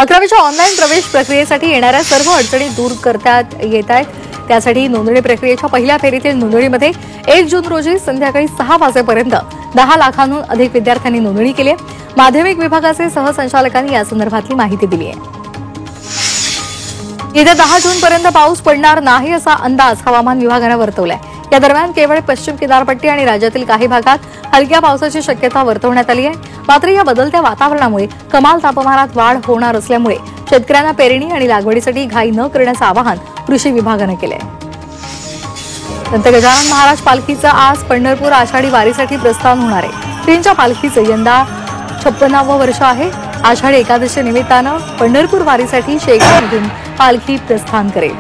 11वीच्या online प्रवेश प्रक्रियेसाठी येणाऱ्या सर्व अडचणी दूर करण्यात येत आहेत। त्यासाठी नोंदणी प्रक्रियेच्या पहिल्या फेरीतील नोंदणीमध्ये 1 जून रोजी संध्याकाळी 6 वाजेपर्यंत 10 लाखांहून अधिक विद्यार्थ्यांनी नोंदणी केली आहे। माध्यमिक विभागाचे सहसंचालकांनी या संदर्भातली माहिती दिली आहे। येत्या 10 जून पर्यंत पाऊस पडणार नाही असा अंदाज हवामान विभागाने वर्तवलाय। या दरम्यान केवळ पश्चिम किनारपट्टी आणि राज्यातील काही भागात हलक्या पावसाची शक्यता वर्तवण्यात आली आहे। मात्र या बदलत्या वातावरणामुळे कमाल तापमानात वाढ होणार असल्यामुळे शेतकऱ्यांना पेरणी आणि लागवडीसाठी घाई न करण्याचं आवाहन कृषी विभागाने केलं आहे। संत गजानन महाराज पालखीचं आज पंढरपूर आषाढी वारीसाठी प्रस्थान होणार आहे। श्रींच्या पालखीचं यंदा 56वे वर्ष आहे। आषाढी एकादशी निमित्तानं पंढरपूर वारीसाठी शेगावमधून पालखी प्रस्थान करेल।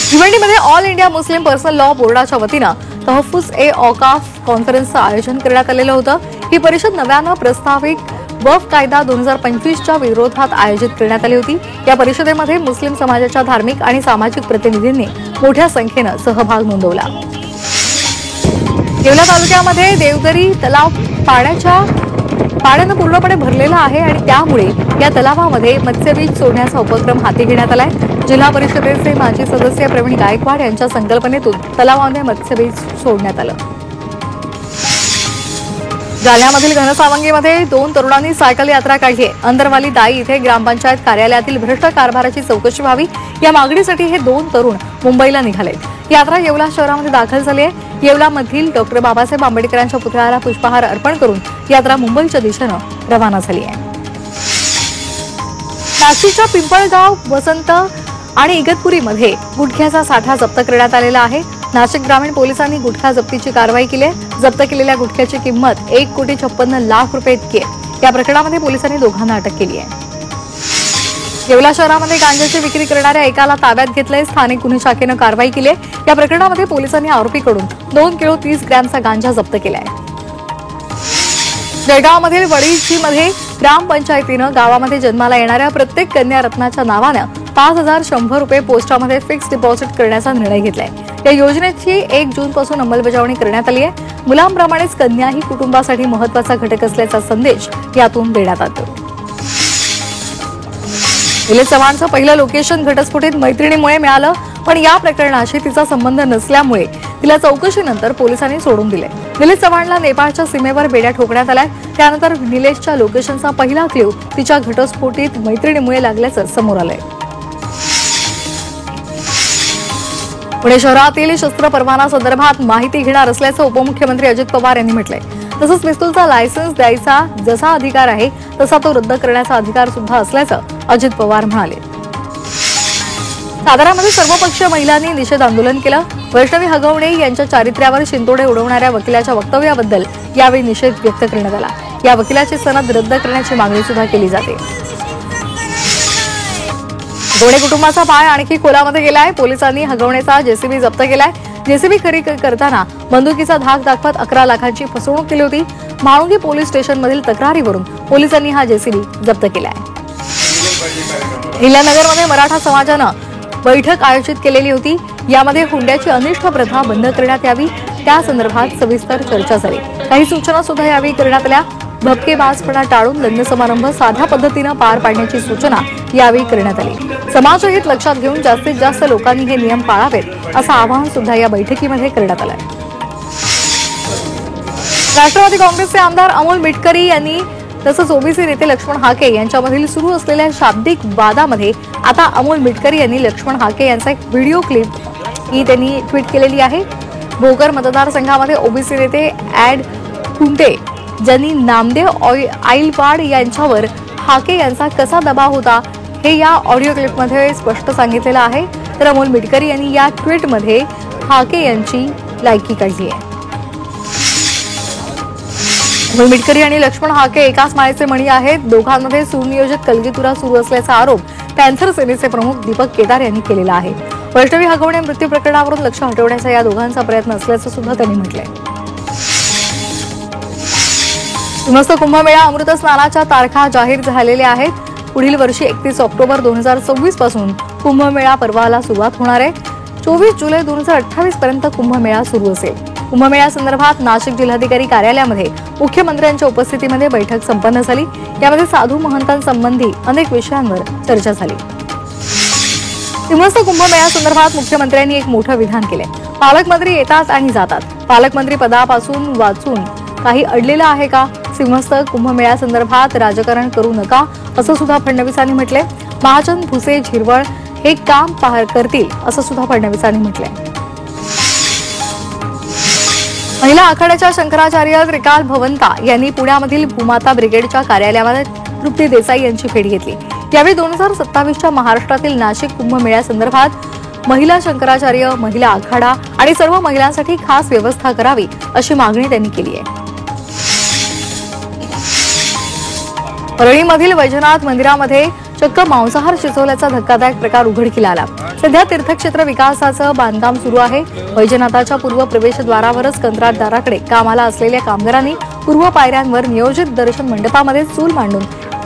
भिवंडीमध्ये All India Muslim Personal Law बोर्डाच्या वतीनं तहफ्फुज-ए-औकाफ कॉन्फरन्सचं आयोजन करण्यात आलेलं होतं। ही परिषद नव्यानं प्रस्तावित वक्फ कायदा 2025च्या विरोधात आयोजित करण्यात आली होती। या परिषदेमध्ये मुस्लिम समाजाच्या धार्मिक आणि सामाजिक प्रतिनिधींनी मोठ्या संख्येनं सहभाग नोंदवला। येवला तालुक्यामध्ये देवदरी तलाव पाण्यानं पूर्णपणे भरलेला आहे आणि त्यामुळे या तलावामध्ये मत्स्यबीज सोडण्याचा उपक्रम हाती घेण्यात आलाय। जिल्हा परिषदेचे माजी सदस्य प्रवीण गायकवाड यांच्या संकल्पनेतून तलावामध्ये मत्स्यबीज सोडण्यात आलं। जालन्यामधील घनसावंगीमध्ये 2 तरुणांनी सायकल यात्रा काढली आहे। अंदरवाली दाई इथे ग्रामपंचायत कार्यालयातील भ्रष्ट कारभाराची चौकशी व्हावी या मागणीसाठी हे 2 तरुण मुंबईला निघालेत। यात्रा येवला शहरामध्ये दाखल झाली आहे। येवलामधील डॉक्टर बाबासाहेब आंबेडकरांच्या पुतळ्याला पुष्पहार अर्पण करून यात्रा मुंबईच्या दिशेनं रवाना झाली आहे। नाशिकच्या पिंपळगाव, वसंत आणि इगतपुरीमध्ये गुटख्याचा साठा जप्त करण्यात आलेला आहे। नाशिक ग्रामीण पोलिसांनी गुटखा जप्तीची कारवाई केली आहे। जप्त केलेल्या गुटख्याची किंमत 1,56,00,000 रुपये इतकी आहे। या प्रकरणामध्ये पोलिसांनी दोघांना अटक केली आहे। येवला शहरामध्ये गांजाची विक्री करणाऱ्या एकाला ताब्यात घेतलंय। स्थानिक गुन्हे शाखेनं कारवाई केली आहे। या प्रकरणामध्ये पोलिसांनी आरोपीकडून 2 किलो 30 ग्रॅमचा गांजा जप्त केलाय। जळगावमधील वडीचीमध्ये ग्रामपंचायतीनं गावामध्ये जन्माला येणाऱ्या प्रत्येक कन्या रत्नाच्या नावानं 5,100 रुपये पोस्टामध्ये फिक्स डिपॉझिट करण्याचा निर्णय घेतलाय। या योजनेची 1 जूनपासून अंमलबजावणी करण्यात आली आहे। मुलांप्रमाणेच कन्या ही कुटुंबासाठी महत्त्वाचा घटक असल्याचा संदेश यातून देण्यात आला। निलेश चव्हाणचं पहिलं लोकेशन घटस्फोटीत मैत्रिणीमुळे मिळालं, पण या प्रकरणाशी तिचा संबंध नसल्यामुळे तिला चौकशीनंतर पोलिसांनी सोडून दिले। निलेश चव्हाणला नेपाळच्या सीमेवर बेड्या ठोकण्यात आल्या। त्यानंतर निलेशच्या लोकेशनचा पहिला क्ल्यू तिच्या घटस्फोटीत मैत्रिणीमुळे लागल्याचं समोर आलंय। पुणे शहरातील शस्त्र परवाना संदर्भात माहिती घेणार असल्याचं उपमुख्यमंत्री अजित पवार यांनी म्हटलंय। तसंच पिस्तूलचा लायसन्स द्यायचा जसा अधिकार आहे तसा तो रद्द करण्याचा अधिकार सुद्धा असल्याचं अजित पवार म्हणाले। साताऱ्यामध्ये सर्वपक्षीय महिलांनी निषेध आंदोलन केलं। वैष्णवी हगवणे यांच्या चारित्र्यावर शिंतोडे उडवणाऱ्या वकिलाच्या वक्तव्याबद्दल यावेळी निषेध व्यक्त करण्यात आला। या वकिलाची सनद रद्द करण्याची मागणी सुद्धा केली जाते। हगवणे कुटुंबाचा पाय आणखी खोलामध्ये गेलाय। पोलिसांनी हगवणेचा जेसीबी जप्त केलाय। जेसीबी खरेदी करताना बंदुकीचा धाक दाखवत 11 लाखांची फसवणूक केली होती। म्हाळुंगी पोलीस स्टेशनमधील तक्रारीवरून पोलिसांनी हा जेसीबी जप्त केलाय। अहिल्यानगरमध्ये मराठा समाजानं बैठक आयोजित केलेली होती। यामध्ये हुंड्याची अनिष्ट प्रथा बंद करण्यात यावी त्या संदर्भात सविस्तर चर्चा झाली। काही सूचना सुद्धा यावेळी करण्यात आल्या। भपकेबाजपणा टाळून लग्न समारंभ साध्या पद्धतीनं पार पाडण्याची सूचना यावेळी करण्यात आली। समाजहित लक्षात घेऊन जास्तीत जास्त लोकांनी हे नियम पाळावेत असं आवाहन सुद्धा या बैठकीमध्ये करण्यात आलं। राष्ट्रवादी काँग्रेसचे आमदार अमोल मिटकरी यांनी तसंच ओबीसी नेते लक्ष्मण हाके यांच्यामधील सुरू असलेल्या शाब्दिक वादामध्ये आता अमोल मिटकरी यांनी लक्ष्मण हाके यांचा एक व्हिडिओ क्लिप ही त्यांनी ट्विट केलेली आहे। भोकर मतदारसंघामध्ये ओबीसी नेते ॲड खुंटे ज्यांनी नामदेव आईलवाड यांच्यावर हाके यांचा कसा दबाव होता हे या ऑडिओ क्लिपमध्ये स्पष्ट सांगितलेलं आहे। तर अमोल मिटकरी यांनी या ट्विटमध्ये हाके यांची लायकी काढली आहे। अमोल मिटकरी आणि लक्ष्मण हाके एकाच माळेचे मणी आहेत। दोघांमध्ये सुनियोजित कलगीतुरा सुरू असल्याचा आरोप पॅन्थर सेनेचे प्रमुख दीपक केदार यांनी केलेला आहे। वैष्णवी हगवणे मृत्यू प्रकरणावरून लक्ष हटवण्याचा या दोघांचा प्रयत्न असल्याचं सुद्धा त्यांनी म्हटलंय। समस्त कुंभमेळा अमृत स्नानाच्या तारखा जाहीर झालेल्या आहेत। पुढील वर्षी 31 ऑक्टोबर 2026 पासून कुंभमेळा पर्वाला सुरुवात होणार आहे। 24 जुलै 2028 पर्यंत कुंभमेळा सुरू असेल। कुंभमेळ्यासंदर्भात नाशिक जिल्हाधिकारी कार्यालयामध्ये मुख्यमंत्र्यांच्या उपस्थितीमध्ये बैठक संपन्न झाली। यामध्ये साधू महंतांसंबंधी अनेक विषयांवर चर्चा झाली। सिंहस्थ कुंभमेळ्यासंदर्भात मुख्यमंत्र्यांनी एक मोठं विधान केले। पालकमंत्री येतात आणि जातात, पालकमंत्री पदापासून वाचून काही अडलेलं आहे का? सिंहस्थ कुंभमेळ्यासंदर्भात राजकारण करू नका असं सुद्धा फडणवीसांनी म्हटले। महाजन, भुसे, झिरवळ हे काम करतील असं सुद्धा फडणवीसांनी म्हटले। महिला आखाड्याच्या शंकराचार्य त्रिकाल भवंता यांनी पुण्यामधील भूमाता ब्रिगेडच्या कार्यालयामध्ये तृप्ती देसाई यांची भेट घेतली। यावेळी 2027च्या महाराष्ट्रातील नाशिक कुंभमेळ्यासंदर्भात महिला शंकराचार्य, महिला आखाडा आणि सर्व महिलांसाठी खास व्यवस्था करावी अशी मागणी त्यांनी केली आहे। परळीमधील वैजनाथ मंदिरामध्ये चक्क मांसाहार शिजवल्याचा धक्कादायक प्रकार उघडकीला आला। सध्या तीर्थक्षेत्र विकासाचं बांधकाम सुरू आहे। वैजनाथाच्या पूर्व प्रवेशद्वारावरच कंत्राटदाराकडे कामाला असलेल्या कामगारांनी पूर्व पायऱ्यांवर नियोजित दर्शन मंडपामध्ये चूल मांडून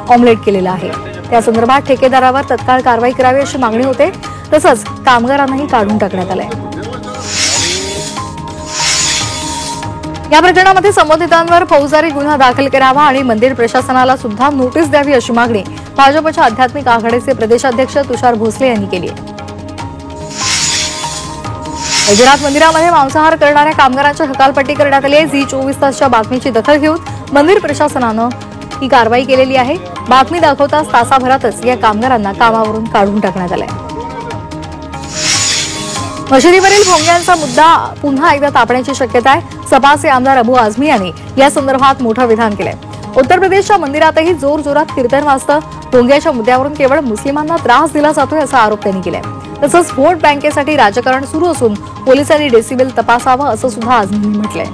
ऑमलेट केलेलं आहे। त्या संदर्भात ठेकेदारावर तत्काळ कारवाई करावी अशी मागणी होते। तसंच कामगारांनाही काढून टाकण्यात आलंय। या प्रकरणामध्ये संबंधितांवर फौजदारी गुन्हा दाखल करावा आणि मंदिर प्रशासनाला सुद्धा नोटीस द्यावी अशी मागणी भाजपच्या आध्यात्मिक आघाडीचे प्रदेशाध्यक्ष तुषार भोसले यांनी केली आहे। वैजनाथ मंदिरामध्ये मांसाहार करणाऱ्या कामगारांची हकालपट्टी करण्यात आली आहे। झी 24 तासच्या बातमीची दखल घेऊन मंदिर प्रशासनानं ही कारवाई केलेली आहे। बातमी दाखवताच तासाभरातच या कामगारांना कामावरून काढून टाकण्यात आलंय। मशिदीवरील भोंग्यांचा मुद्दा पुन्हा एकदा तापण्याची शक्यता आहे। सपाचे आमदार अबू आझमी यांनी या संदर्भात मोठं विधान केलंय। उत्तर प्रदेशच्या मंदिरातही जोरजोरात कीर्तन वाजतं। भोंग्याच्या मुद्द्यावरून केवळ मुस्लिमांना त्रास दिला जातोय असा आरोप त्यांनी केलाय। तसंच व्होट बँकेसाठी राजकारण सुरू असून पोलिसांनी डेसिबल तपासावं असं सुद्धा आझमींनी म्हटलंय।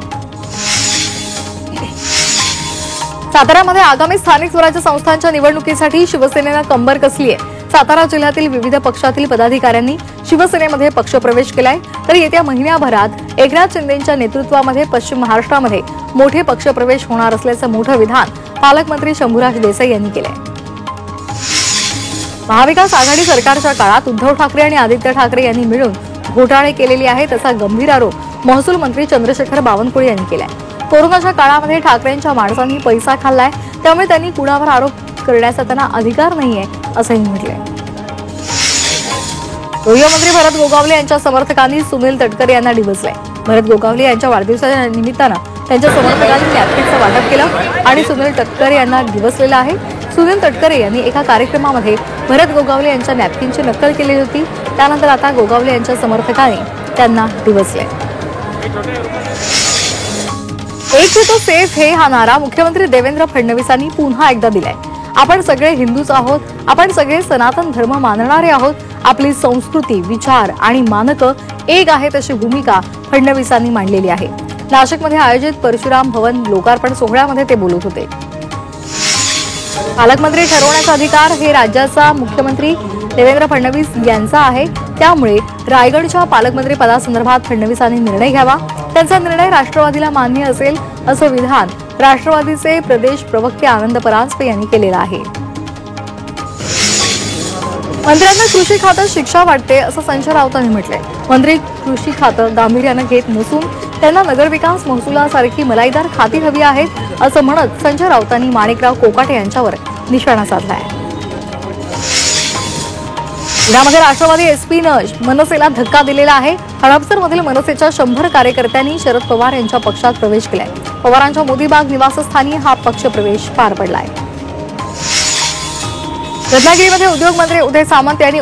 साताऱ्यामध्ये आगामी स्थानिक स्वराज्य संस्थांच्या निवडणुकीसाठी शिवसेनेनं कंबर कसली आहे। सातारा जिल्ह्यातील विविध पक्षातील पदाधिकाऱ्यांनी शिवसेनेमध्ये पक्षप्रवेश केलाय। तर येत्या महिन्याभरात एकनाथ शिंदेंच्या नेतृत्वामध्ये पश्चिम महाराष्ट्रामध्ये मोठे पक्षप्रवेश होणार असल्याचं मोठं विधान पालकमंत्री शंभूराज देसाई यांनी केलंय। महाविकास आघाडी सरकारच्या काळात उद्धव ठाकरे आणि आदित्य ठाकरे यांनी मिळून घोटाळे केलेले आहेत असा गंभीर आरोप महसूल मंत्री चंद्रशेखर बावनकुळे यांनी केलाय। कोरोनाच्या काळामध्ये ठाकरेंच्या माणसांनी पैसा खाल्लाय, त्यामुळे त्यांनी कुणावर आरोप करण्याचा त्यांना अधिकार नाहीये असंही म्हटलंय। गृहमंत्री भरत गोगावले यांच्या समर्थकांनी सुनील तटकरे यांना डिवचलंय। भरत गोगावले यांच्या वाढदिवसाच्या निमित्तानं त्यांच्या समर्थकांनी नॅपकिनचं वाटप केलं आणि सुनील तटकरे यांना डिवचलेलं आहे। सुनील तटकरे यांनी एका कार्यक्रमामध्ये भरत गोगावले यांच्या नॅपकिनची नक्कल केली होती। त्यानंतर आता गोगावले यांच्या समर्थकांनी त्यांना डिवचलंय। एक है तो सेफ है हा नारा मुख्यमंत्री देवेंद्र फडणवीसांनी पुन्हा एकदा दिलाय। आपण सगळे हिंदूच आहोत, आपण सगळे सनातन धर्म मानणारे आहोत, आपली संस्कृती, विचार आणि मानकं एक आहेत अशी भूमिका फडणवीसांनी मांडलेली आहे। नाशिकमध्ये आयोजित परशुराम भवन लोकार्पण सोहळ्यामध्ये ते बोलत होते। पालकमंत्री ठरवण्याचा अधिकार हे राज्याचा मुख्यमंत्री देवेंद्र फडणवीस यांचा आहे, त्यामुळे रायगडच्या पालकमंत्री पदासंदर्भात फडणवीसांनी निर्णय घ्यावा। त्यांचा निर्णय राष्ट्रवादीला मान्य असेल असं विधान राष्ट्रवादीचे प्रदेश प्रवक्ते आनंद परांजपे यांनी केलेलं आहे। मंत्र्यांना कृषी खातं शिक्षा वाटते असं संजय राऊतांनी म्हटलंय। मंत्री कृषी खातं गांभीर्यानं घेत नसून त्यांना नगरविकास महसुलासारखी मलाईदार खाती हवी आहेत असं म्हणत संजय राऊतांनी माणिकराव कोकाटे यांच्यावर निशाणा साधलाय। पुण्यामध्ये राष्ट्रवादी एसपीनं मनसेला धक्का दिलेला आहे। हडपसरमधील मनसेच्या 100 कार्यकर्त्यांनी शरद पवार यांच्या पक्षात प्रवेश केलाय। पवारांच्या मोदीबाग निवासस्थानी हा पक्षप्रवेश पार पडलाय। रत्नागिरीमध्ये उद्योगमंत्री उदय सामंत यांनी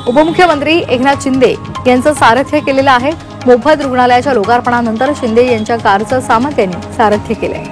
उपमुख्यमंत्री एकनाथ शिंदे यांचं सारथ्य केलेलं आहे। मोफत रुग्णालयाच्या लोकार्पणानंतर शिंदे यांच्या कारचं सामंत यांनी सारथ्य केलंय।